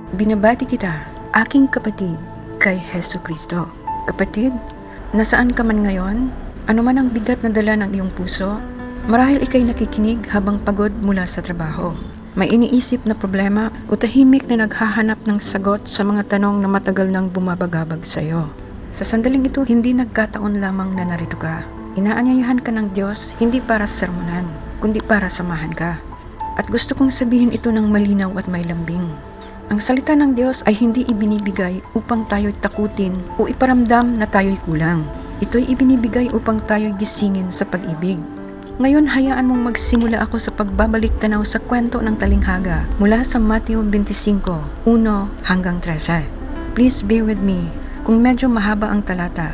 Binabati kita, aking kapatid, kay Hesu Kristo. Kapatid, nasaan ka man ngayon? Ano man ang bigat na dala ng iyong puso? Marahil ikay nakikinig habang pagod mula sa trabaho. May iniisip na problema o tahimik na naghahanap ng sagot sa mga tanong na matagal nang bumabagabag sa iyo. Sa sandaling ito, hindi nagkataon lamang na narito ka. Inaanyayahan ka ng Diyos hindi para sermonan, kundi para samahan ka. At gusto kong sabihin ito ng malinaw at may lambing. Ang salita ng Diyos ay hindi ibinibigay upang tayo'y takutin o iparamdam na tayo'y kulang. Ito'y ibinibigay upang tayo'y gisingin sa pag-ibig. Ngayon, hayaan mong magsimula ako sa pagbabalik tanaw sa kwento ng talinghaga mula sa Mateo 25:1 hanggang 13. Please bear with me kung medyo mahaba ang talata.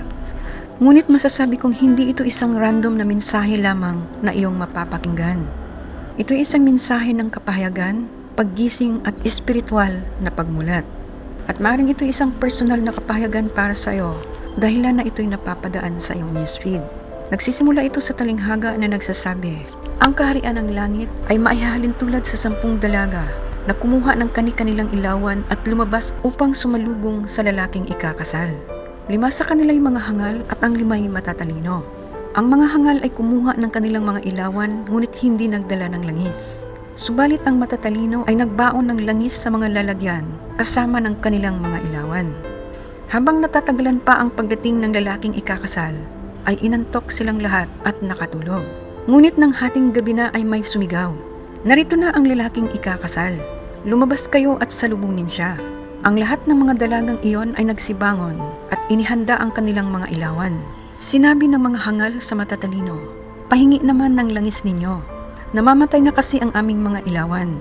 Ngunit masasabi kong hindi ito isang random na mensahe lamang na iyong mapapakinggan. Ito'y isang mensahe ng kapahayagan, paggising at espiritual na pagmulat. At maaaring ito isang personal na kapahayagan para sa iyo dahilan na ito'y napapadaan sa iyong newsfeed. Nagsisimula ito sa talinghaga na nagsasabi, ang kaharian ng langit ay maihahalin tulad sa 10 dalaga na kumuha ng kani-kanilang ilawan at lumabas upang sumalubong sa lalaking ikakasal. 5 sa kanila'y mga hangal at ang 5'y matatalino. Ang mga hangal ay kumuha ng kanilang mga ilawan ngunit hindi nagdala ng langis. Subalit ang matatalino ay nagbaon ng langis sa mga lalagyan kasama ng kanilang mga ilawan. Habang natatagalan pa ang pagdating ng lalaking ikakasal, ay inantok silang lahat at nakatulog. Ngunit ng hating gabi na ay may sumigaw, narito na ang lalaking ikakasal. Lumabas kayo at salubungin siya. Ang lahat ng mga dalagang iyon ay nagsibangon at inihanda ang kanilang mga ilawan. Sinabi ng mga hangal sa matatalino, pahingi naman ng langis ninyo. Namamatay na kasi ang aming mga ilawan.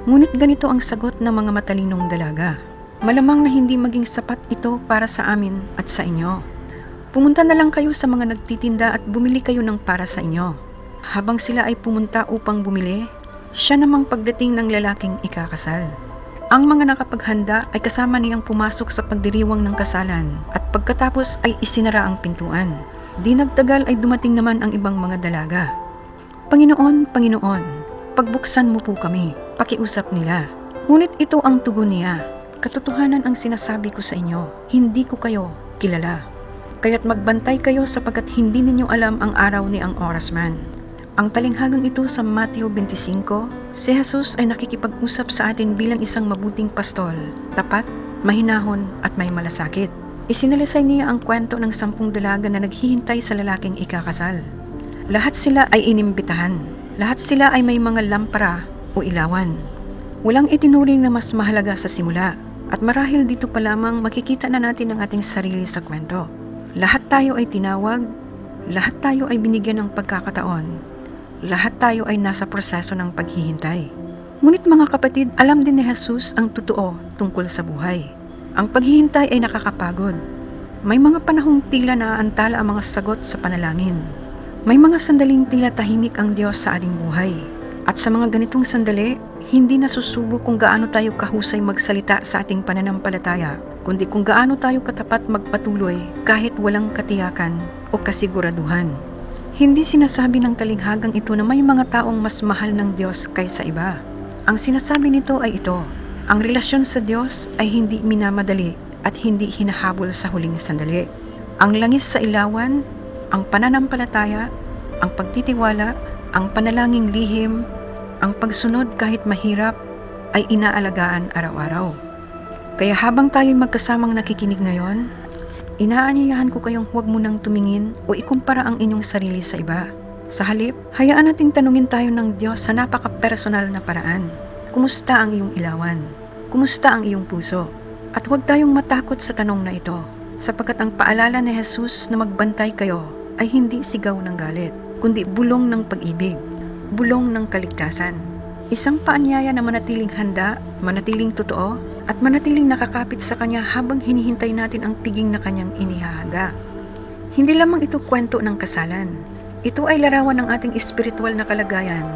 Ngunit ganito ang sagot ng mga matalinong dalaga. Malamang na hindi maging sapat ito para sa amin at sa inyo. Pumunta na lang kayo sa mga nagtitinda at bumili kayo ng para sa inyo. Habang sila ay pumunta upang bumili, siya namang pagdating ng lalaking ikakasal. Ang mga nakapaghanda ay kasama niyang pumasok sa pagdiriwang ng kasalan at pagkatapos ay isinara ang pintuan. Di nagtagal ay dumating naman ang ibang mga dalaga. Panginoon, Panginoon, pagbuksan mo po kami, pakiusap nila. Ngunit ito ang tugon niya, katotohanan ang sinasabi ko sa inyo, hindi ko kayo kilala. Kaya't magbantay kayo sapagkat hindi ninyo alam ang araw ni ang oras man. Ang talinghagang ito sa Mateo 25, si Jesus ay nakikipag-usap sa atin bilang isang mabuting pastol, tapat, mahinahon at may malasakit. Isinalisay niya ang kwento ng 10 dalaga na naghihintay sa lalaking ikakasal. Lahat sila ay inimbitahan. Lahat sila ay may mga lampara o ilawan. Walang itinuring na mas mahalaga sa simula. At marahil dito pa lamang makikita na natin ang ating sarili sa kwento. Lahat tayo ay tinawag. Lahat tayo ay binigyan ng pagkakataon. Lahat tayo ay nasa proseso ng paghihintay. Ngunit mga kapatid, alam din ni Jesus ang totoo tungkol sa buhay. Ang paghihintay ay nakakapagod. May mga panahong tila naaantala ang mga sagot sa panalangin. May mga sandaling tila tahimik ang Diyos sa ating buhay. At sa mga ganitong sandali, hindi nasusubo kung gaano tayo kahusay magsalita sa ating pananampalataya, kundi kung gaano tayo katapat magpatuloy kahit walang katiyakan o kasiguraduhan. Hindi sinasabi ng talinghagang ito na may mga taong mas mahal ng Diyos kaysa iba. Ang sinasabi nito ay ito, ang relasyon sa Diyos ay hindi minamadali at hindi hinahabol sa huling sandali. Ang langis sa ilawan, ang pananampalataya, ang pagtitiwala, ang panalangin lihim, ang pagsunod kahit mahirap ay inaalagaan araw-araw. Kaya habang tayo'y magkasamang nakikinig ngayon, inaanyayahan ko kayong huwag munang tumingin o ikumpara ang inyong sarili sa iba. Sa halip, hayaan nating tanungin tayo ng Diyos sa napaka-personal na paraan. Kumusta ang iyong ilawan? Kumusta ang iyong puso? At huwag tayong matakot sa tanong na ito. Sapagkat ang paalala ni Jesus na magbantay kayo ay hindi sigaw ng galit, kundi bulong ng pag-ibig, bulong ng kaligtasan. Isang paanyaya na manatiling handa, manatiling totoo, at manatiling nakakapit sa Kanya habang hinihintay natin ang piging na Kanyang inihahaga. Hindi lamang ito kwento ng kasalan. Ito ay larawan ng ating espiritual na kalagayan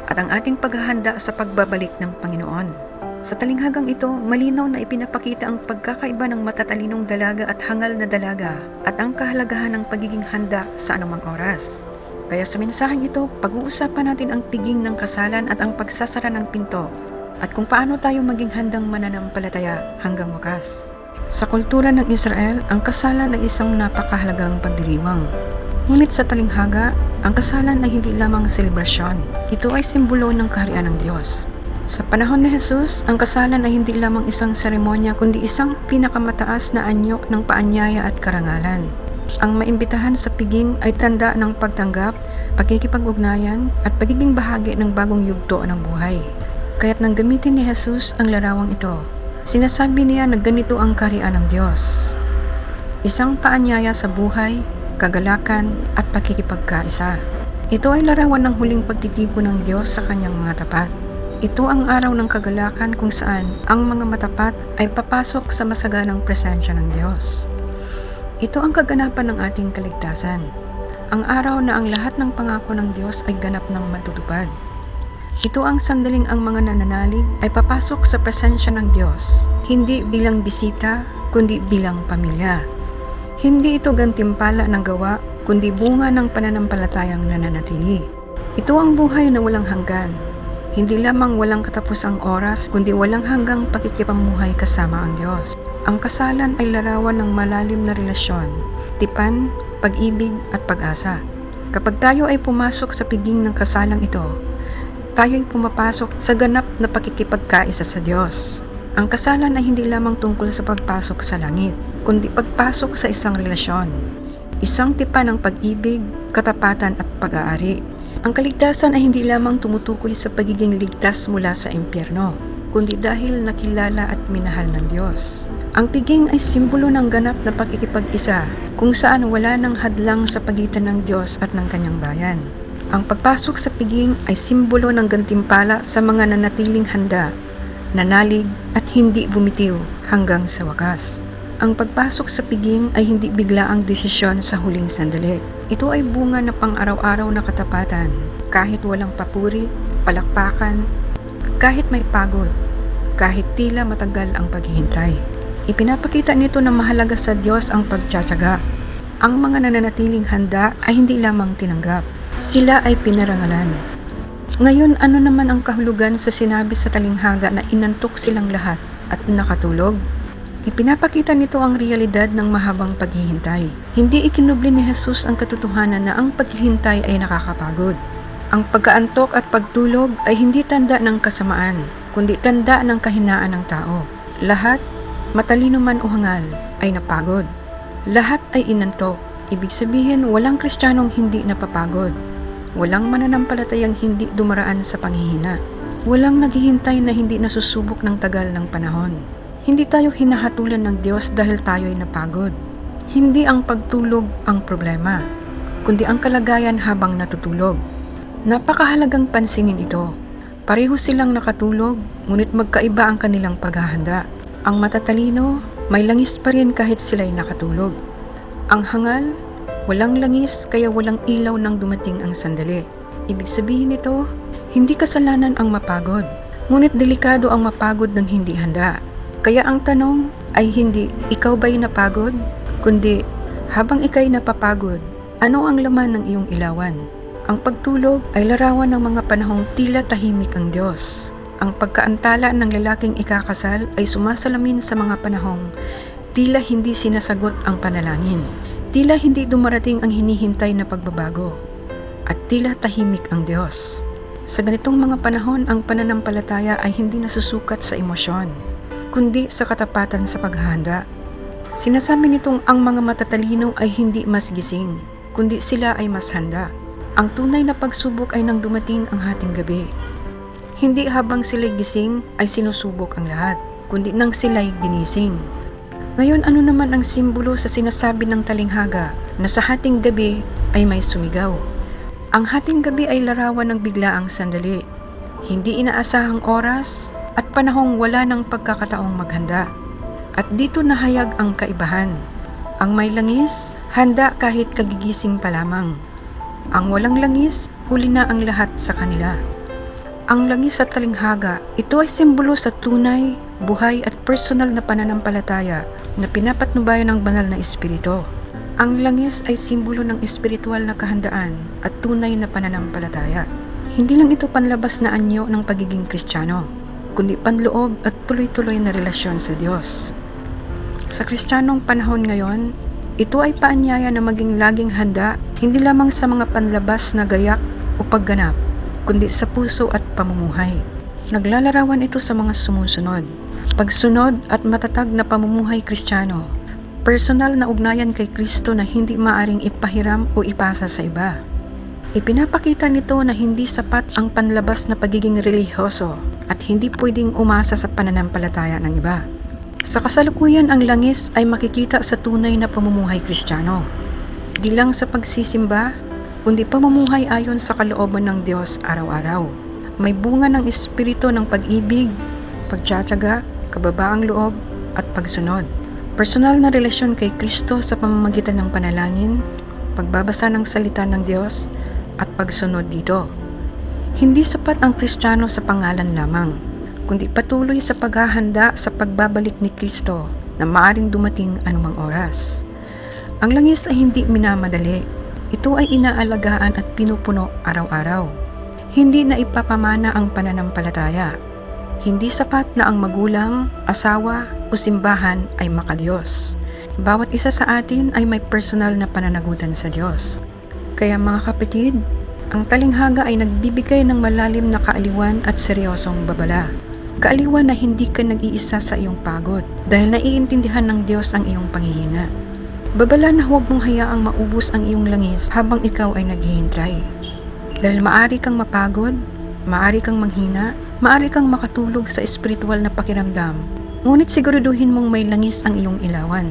at ang ating paghahanda sa pagbabalik ng Panginoon. Sa talinghagang ito, malinaw na ipinapakita ang pagkakaiba ng matatalinong dalaga at hangal na dalaga at ang kahalagahan ng pagiging handa sa anumang oras. Kaya sa mensaheng ito, pag-uusapan natin ang piging ng kasalan at ang pagsasara ng pinto at kung paano tayo maging handang mananampalataya hanggang wakas. Sa kultura ng Israel, ang kasalan ay isang napakahalagang pagdiriwang. Ngunit sa talinghaga, ang kasalan ay hindi lamang selebrasyon. Ito ay simbolo ng kaharian ng Diyos. Sa panahon ni Jesus, ang kasalan ay hindi lamang isang seremonya kundi isang pinakamataas na anyo ng paanyaya at karangalan. Ang maimbitahan sa piging ay tanda ng pagtanggap, pagkikipag-ugnayan at pagiging bahagi ng bagong yugto ng buhay. Kaya't nang gamitin ni Jesus ang larawang ito, sinasabi niya na ganito ang kaharian ng Diyos. Isang paanyaya sa buhay, kagalakan at pakikipagkaisa. Ito ay larawan ng huling pagtitipo ng Diyos sa kanyang mga tapat. Ito ang araw ng kagalakan kung saan ang mga matapat ay papasok sa masaganang presensya ng Diyos. Ito ang kaganapan ng ating kaligtasan. Ang araw na ang lahat ng pangako ng Diyos ay ganap ng matutupad. Ito ang sandaling ang mga nananalig ay papasok sa presensya ng Diyos, hindi bilang bisita, kundi bilang pamilya. Hindi ito gantimpala ng gawa, kundi bunga ng pananampalatayang nananatili. Ito ang buhay na walang hanggan. Hindi lamang walang katapusang oras, kundi walang hanggang pakikipamuhay kasama ang Diyos. Ang kasalan ay larawan ng malalim na relasyon, tipan, pag-ibig at pag-asa. Kapag tayo ay pumasok sa piging ng kasalang ito, tayo ay pumapasok sa ganap na pakikipagkaisa sa Diyos. Ang kasalan ay hindi lamang tungkol sa pagpasok sa langit, kundi pagpasok sa isang relasyon. Isang tipan ng pag-ibig, katapatan at pag-aari. Ang kaligtasan ay hindi lamang tumutukoy sa pagiging ligtas mula sa impyerno, kundi dahil nakilala at minahal ng Diyos. Ang piging ay simbolo ng ganap na pakikipag-isa, kung saan wala ng hadlang sa pagitan ng Diyos at ng kanyang bayan. Ang pagpasok sa piging ay simbolo ng gantimpala sa mga nanatiling handa, nanalig at hindi bumitiw hanggang sa wakas. Ang pagpasok sa piging ay hindi biglaang desisyon sa huling sandali. Ito ay bunga na pang-araw-araw na katapatan, kahit walang papuri, palakpakan, kahit may pagod, kahit tila matagal ang paghihintay. Ipinapakita nito na mahalaga sa Diyos ang pagtsatsaga. Ang mga nananatiling handa ay hindi lamang tinanggap. Sila ay pinarangalan. Ngayon, ano naman ang kahulugan sa sinabi sa talinghaga na inantok silang lahat at nakatulog? Ipinapakita nito ang realidad ng mahabang paghihintay. Hindi ikinubli ni Jesus ang katotohanan na ang paghihintay ay nakakapagod. Ang pagkaantok at pagtulog ay hindi tanda ng kasamaan, kundi tanda ng kahinaan ng tao. Lahat, matalino man o hangal, ay napagod. Lahat ay inantok. Ibig sabihin, walang Kristiyanong hindi napapagod. Walang mananampalatayang hindi dumaraan sa panghihina. Walang naghihintay na hindi nasusubok ng tagal ng panahon. Hindi tayo hinahatulan ng Diyos dahil tayo'y napagod. Hindi ang pagtulog ang problema, kundi ang kalagayan habang natutulog. Napakahalagang pansinin ito. Pareho silang nakatulog, ngunit magkaiba ang kanilang paghahanda. Ang matatalino, may langis pa rin kahit sila'y nakatulog. Ang hangal, walang langis kaya walang ilaw nang dumating ang sandali. Ibig sabihin nito, hindi kasalanan ang mapagod, ngunit delikado ang mapagod ng hindi handa. Kaya ang tanong ay hindi, ikaw ba'y napagod? Kundi, habang ika'y napapagod, ano ang laman ng iyong ilawan? Ang pagtulog ay larawan ng mga panahong tila tahimik ang Diyos. Ang pagkaantala ng lalaking ikakasal ay sumasalamin sa mga panahong tila hindi sinasagot ang panalangin. Tila hindi dumarating ang hinihintay na pagbabago. At tila tahimik ang Diyos. Sa ganitong mga panahon, ang pananampalataya ay hindi nasusukat sa emosyon, kundi sa katapatan sa paghahanda. Sinasabi nitong ang mga matatalino ay hindi mas gising, kundi sila ay mas handa. Ang tunay na pagsubok ay nang dumating ang hating gabi. Hindi habang sila'y gising ay sinusubok ang lahat, kundi nang sila'y ginising. Ngayon, ano naman ang simbolo sa sinasabi ng talinghaga na sa hating gabi ay may sumigaw? Ang hating gabi ay larawan ng biglaang sandali, hindi inaasahang oras at panahong wala ng pagkakataong maghanda. At dito nahayag ang kaibahan. Ang may langis, handa kahit kagigising pa lamang. Ang walang langis, huli na ang lahat sa kanila. Ang langis sa talinghaga, ito ay simbolo sa tunay, buhay at personal na pananampalataya na pinapatnubayan ng banal na espiritu. Ang langis ay simbolo ng espiritual na kahandaan at tunay na pananampalataya. Hindi lang ito panlabas na anyo ng pagiging Kristiyano. kundi panloob at tuloy-tuloy na relasyon sa Diyos. Sa Kristiyanong panahon ngayon, ito ay paanyaya na maging laging handa, hindi lamang sa mga panlabas na gayak o pagganap, kundi sa puso at pamumuhay. Naglalarawan ito sa mga sumusunod: pagsunod at matatag na pamumuhay Kristiyano, personal na ugnayan kay Kristo na hindi maaring ipahiram o ipasa sa iba. Ipinapakita nito na hindi sapat ang panlabas na pagiging relihiyoso at hindi pwedeng umasa sa pananampalataya ng iba. Sa kasalukuyan, ang langis ay makikita sa tunay na pamumuhay Kristiyano. Di lang sa pagsisimba, kundi pamumuhay ayon sa kalooban ng Diyos araw-araw. May bunga ng espiritu ng pag-ibig, pagtsatsaga, kababaang loob, at pagsunod. Personal na relasyon kay Kristo sa pamamagitan ng panalangin, pagbabasa ng salita ng Diyos, at pagsunod dito. Hindi sapat ang Kristiyano sa pangalan lamang, kundi patuloy sa paghahanda sa pagbabalik ni Kristo na maaring dumating anumang oras. Ang langis ay hindi minamadali. Ito ay inaalagaan at pinupuno araw-araw. Hindi na ipapamana ang pananampalataya. Hindi sapat na ang magulang, asawa o simbahan ay makadiyos. Bawat isa sa atin ay may personal na pananagutan sa Diyos. Kaya mga kapatid, ang talinghaga ay nagbibigay ng malalim na kaaliwan at seryosong babala. Kaaliwan na hindi ka nag-iisa sa iyong pagod dahil naiintindihan ng Diyos ang iyong panghihina. Babala na huwag mong hayaang maubos ang iyong langis habang ikaw ay naghihintay. Dahil maari kang mapagod, maari kang manghina, maari kang makatulog sa espiritual na pakiramdam, ngunit siguraduhin mong may langis ang iyong ilawan.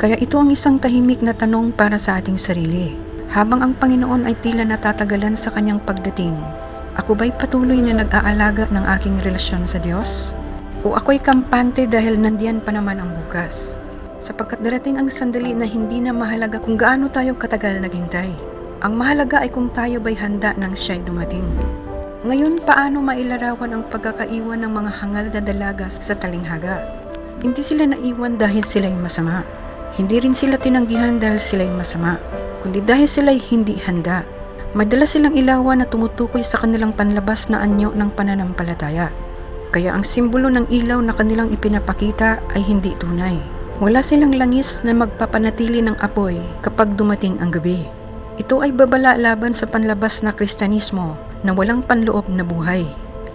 Kaya ito ang isang tahimik na tanong para sa ating sarili. Habang ang Panginoon ay tila natatagalan sa kanyang pagdating, ako ba'y patuloy na nag-aalaga ng aking relasyon sa Diyos? O ako'y kampante dahil nandiyan pa naman ang bukas? Sapagkat darating ang sandali na hindi na mahalaga kung gaano tayo katagal naghintay. Ang mahalaga ay kung tayo ba'y handa nang siya'y dumating. Ngayon, paano mailarawan ang pagkakaiwan ng mga hangal na dalaga sa talinghaga? Hindi sila naiwan dahil sila'y masama. Hindi rin sila tinanggihan dahil sila'y masama, kundi dahil sila'y hindi handa. Madalas silang ilawan na tumutukoy sa kanilang panlabas na anyo ng pananampalataya. Kaya ang simbolo ng ilaw na kanilang ipinapakita ay hindi tunay. Wala silang langis na magpapanatili ng apoy kapag dumating ang gabi. Ito ay babala laban sa panlabas na Kristyanismo na walang panloob na buhay.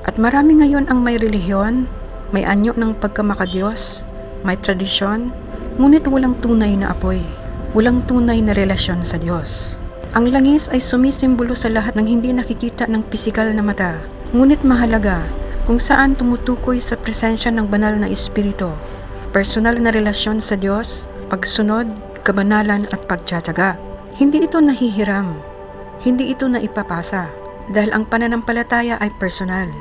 At marami ngayon ang may relihiyon, may anyo ng pagkamakadiyos, may tradisyon, ngunit walang tunay na apoy, walang tunay na relasyon sa Diyos. Ang langis ay sumisimbolo sa lahat ng hindi nakikita ng pisikal na mata, ngunit mahalaga kung saan tumutukoy sa presensya ng banal na espiritu, personal na relasyon sa Diyos, pagsunod, kabanalan at pagtsatsaga. Hindi ito nahihiram, hindi ito naipapasa, dahil ang pananampalataya ay personal.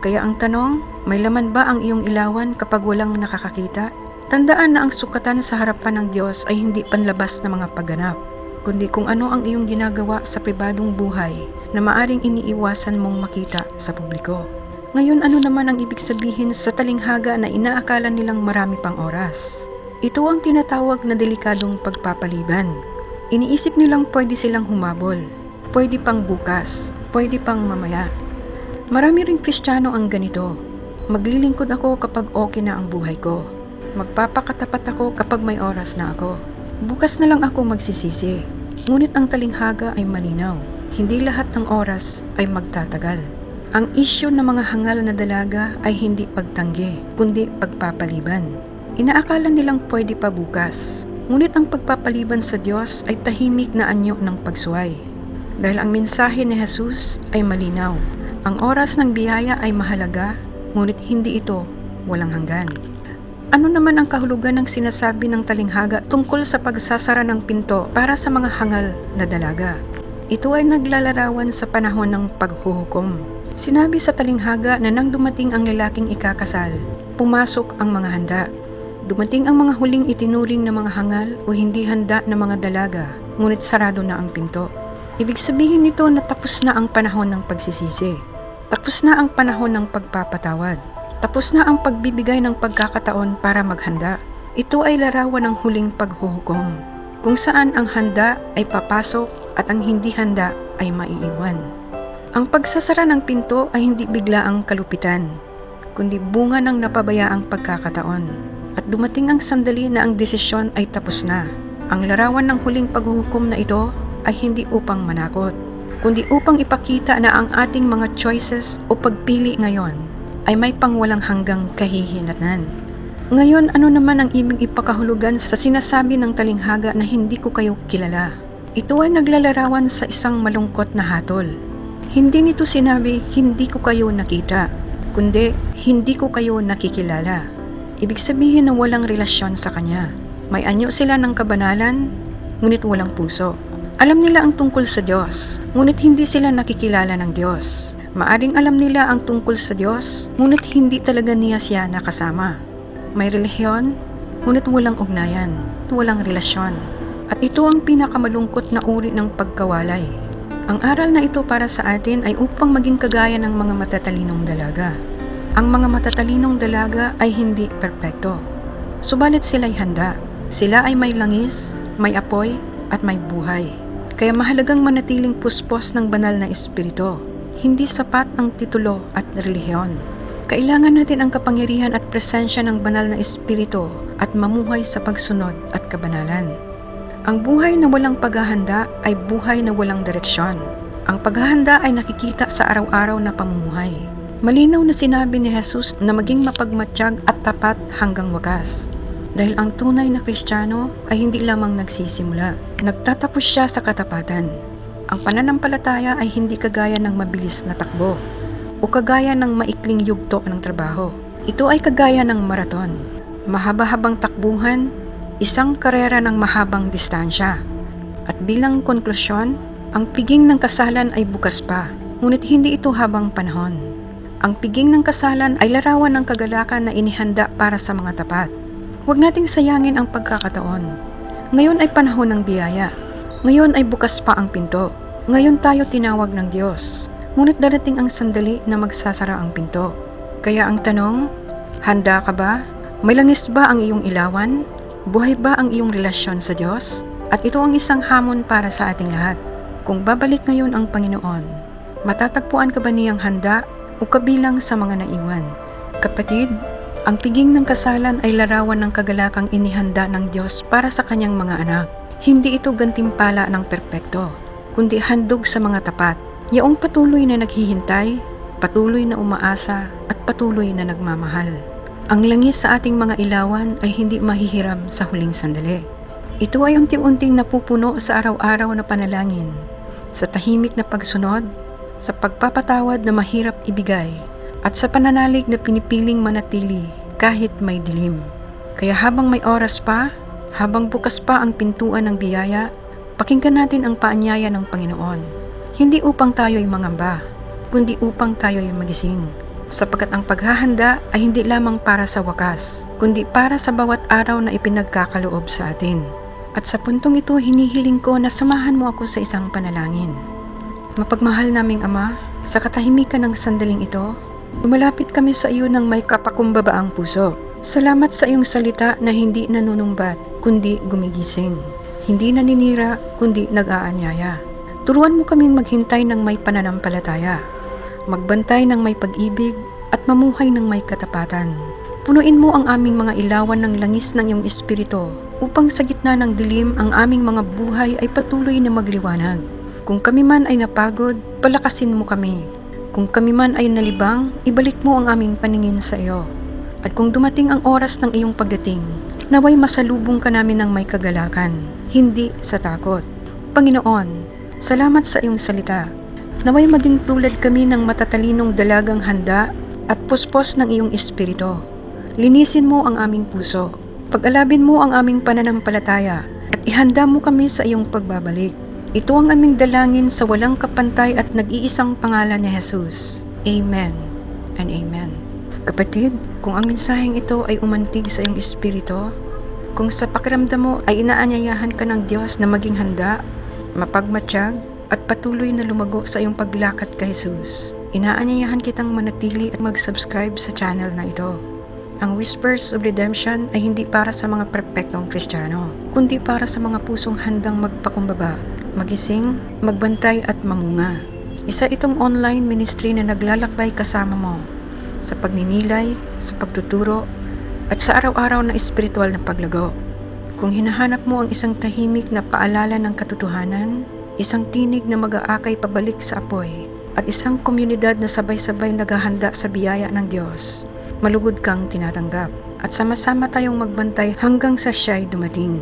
Kaya ang tanong, may laman ba ang iyong ilawan kapag walang nakakakita? Tandaan na ang sukatan sa harapan ng Diyos ay hindi panlabas na mga pagganap, kundi kung ano ang iyong ginagawa sa pribadong buhay na maaring iniiwasan mong makita sa publiko. Ngayon, ano naman ang ibig sabihin sa talinghaga na inaakala nilang marami pang oras? Ito ang tinatawag na delikadong pagpapaliban. Iniisip nilang pwede silang humabol, pwede pang bukas, pwede pang mamaya. Marami ring Kristiyano ang ganito. Maglilingkod ako kapag okay na ang buhay ko. Magpapakatapat ako kapag may oras na ako. Bukas na lang ako magsisisi. Ngunit ang talinghaga ay malinaw. Hindi lahat ng oras ay magtatagal. Ang isyu ng mga hangal na dalaga ay hindi pagtanggi, kundi pagpapaliban. Inaakala nilang pwede pa bukas. Ngunit ang pagpapaliban sa Diyos ay tahimik na anyo ng pagsuway. Dahil ang mensahe ni Jesus ay malinaw. Ang oras ng biyaya ay mahalaga, ngunit hindi ito walang hanggan. Ano naman ang kahulugan ng sinasabi ng talinghaga tungkol sa pagsasara ng pinto para sa mga hangal na dalaga? Ito ay naglalarawan sa panahon ng paghuhukom. Sinabi sa talinghaga na nang dumating ang lalaking ikakasal, pumasok ang mga handa. Dumating ang mga huling itinuring na mga hangal o hindi handa na mga dalaga, ngunit sarado na ang pinto. Ibig sabihin nito na tapos na ang panahon ng pagsisisi. Tapos na ang panahon ng pagpapatawad. Tapos na ang pagbibigay ng pagkakataon para maghanda. Ito ay larawan ng huling paghuhukom, kung saan ang handa ay papasok at ang hindi handa ay maiiwan. Ang pagsasara ng pinto ay hindi biglaang kalupitan. kundi bunga ng napabayaang pagkakataon. At dumating ang sandali na ang desisyon ay tapos na. Ang larawan ng huling paghuhukom na ito ay hindi upang manakot, kundi upang ipakita na ang ating mga choices o pagpili ngayon ay may pangwalang hanggang kahihinatnan. Ngayon, ano naman ang ibig ipakahulugan sa sinasabi ng talinghaga na hindi ko kayo kilala? Ito ay naglalarawan sa isang malungkot na hatol. Hindi nito sinabi, hindi ko kayo nakita, kundi hindi ko kayo nakikilala. Ibig sabihin na walang relasyon sa Kanya. May anyo sila ng kabanalan, ngunit walang puso. Alam nila ang tungkol sa Diyos, ngunit hindi sila nakikilala ng Diyos. Maaring alam nila ang tungkol sa Diyos, ngunit hindi talaga niya siya nakasama. May relihiyon, ngunit walang ugnayan, walang relasyon. At ito ang pinakamalungkot na uri ng pagkawalay. Ang aral na ito para sa atin ay upang maging kagaya ng mga matatalinong dalaga. Ang mga matatalinong dalaga ay hindi perpekto, subalit sila'y handa. Sila ay may langis, may apoy, at may buhay. Kaya mahalagang manatiling puspos ng banal na espiritu. Hindi sapat ang titulo at relihiyon. Kailangan natin ang kapangyarihan at presensya ng banal na espiritu at mamuhay sa pagsunod at kabanalan. Ang buhay na walang paghahanda ay buhay na walang direksyon. Ang paghahanda ay nakikita sa araw-araw na pamumuhay. Malinaw na sinabi ni Jesus na maging mapagmatsyag at tapat hanggang wakas. Dahil ang tunay na Kristiyano ay hindi lamang nagsisimula. Nagtatapos siya sa katapatan. Ang pananampalataya ay hindi kagaya ng mabilis na takbo o kagaya ng maikling yugto ng trabaho. Ito ay kagaya ng maraton. Mahaba-habang takbuhan, isang karera ng mahabang distansya. At bilang konklusyon, ang piging ng kasalan ay bukas pa, ngunit hindi ito habang panahon. Ang piging ng kasalan ay larawan ng kagalakan na inihanda para sa mga tapat. Huwag nating sayangin ang pagkakataon. Ngayon ay panahon ng biyaya. Ngayon ay bukas pa ang pinto. Ngayon tayo tinawag ng Diyos. Ngunit darating ang sandali na magsasara ang pinto. Kaya ang tanong, handa ka ba? May langis ba ang iyong ilawan? Buhay ba ang iyong relasyon sa Diyos? At ito ang isang hamon para sa ating lahat. Kung babalik ngayon ang Panginoon, matatagpuan ka ba niyang handa o kabilang sa mga naiwan? Kapatid, ang piging ng kasalan ay larawan ng kagalakang inihanda ng Diyos para sa kanyang mga anak. Hindi ito gantimpala ng perpekto, kundi handog sa mga tapat. Yaong patuloy na naghihintay, patuloy na umaasa, at patuloy na nagmamahal. Ang langis sa ating mga ilawan ay hindi mahihiram sa huling sandali. Ito ay unti-unting napupuno sa araw-araw na panalangin, sa tahimik na pagsunod, sa pagpapatawad na mahirap ibigay, at sa pananalig na pinipiling manatili kahit may dilim. Kaya habang may oras pa, habang bukas pa ang pintuan ng biyaya, pakinggan natin ang paanyaya ng Panginoon. Hindi upang tayo'y mangamba, kundi upang tayo'y magising. Sapagkat ang paghahanda ay hindi lamang para sa wakas, kundi para sa bawat araw na ipinagkakaloob sa atin. At sa puntong ito, hinihiling ko na samahan mo ako sa isang panalangin. Mapagmahal naming Ama, sa katahimikan ng sandaling ito, lumalapit kami sa iyo ng may kapakumbabaang puso. Salamat sa iyong salita na hindi nanunumbat, kundi gumigising. Hindi naninira, kundi nag-aanyaya. Turuan mo kaming maghintay ng may pananampalataya, magbantay ng may pag-ibig, at mamuhay ng may katapatan. Punuin mo ang aming mga ilawan ng langis ng iyong espiritu, upang sa gitna ng dilim ang aming mga buhay ay patuloy na magliwanag. Kung kami man ay napagod, palakasin mo kami. Kung kami man ay nalibang, ibalik mo ang aming paningin sa iyo. At kung dumating ang oras ng iyong pagdating, naway masalubong ka namin ng may kagalakan, hindi sa takot. Panginoon, salamat sa iyong salita. Naway maging tulad kami ng matatalinong dalagang handa at puspos ng iyong espiritu. Linisin mo ang aming puso. Pag-alabin mo ang aming pananampalataya at ihanda mo kami sa iyong pagbabalik. Ito ang aming dalangin sa walang kapantay at nag-iisang pangalan ni Jesus. Amen and Amen. Kapatid, kung ang mensaheng ito ay umantig sa iyong espiritu, kung sa pakiramdam mo ay inaanyayahan ka ng Diyos na maging handa, mapagmatsyag, at patuloy na lumago sa iyong paglakad kay Jesus, inaanyayahan kitang manatili at mag-subscribe sa channel na ito. Ang Whispers of Redemption ay hindi para sa mga perpektong Kristiyano, kundi para sa mga pusong handang magpakumbaba, magising, magbantay at mamunga. Isa itong online ministry na naglalakbay kasama mo sa pagninilay, sa pagtuturo, at sa araw-araw na espiritual na paglago. Kung hinahanap mo ang isang tahimik na paalala ng katotohanan, isang tinig na mag-aakay pabalik sa apoy, at isang komunidad na sabay-sabay naghahanda sa biyaya ng Diyos, malugod kang tinatanggap, at sama-sama tayong magbantay hanggang sa siya'y dumating.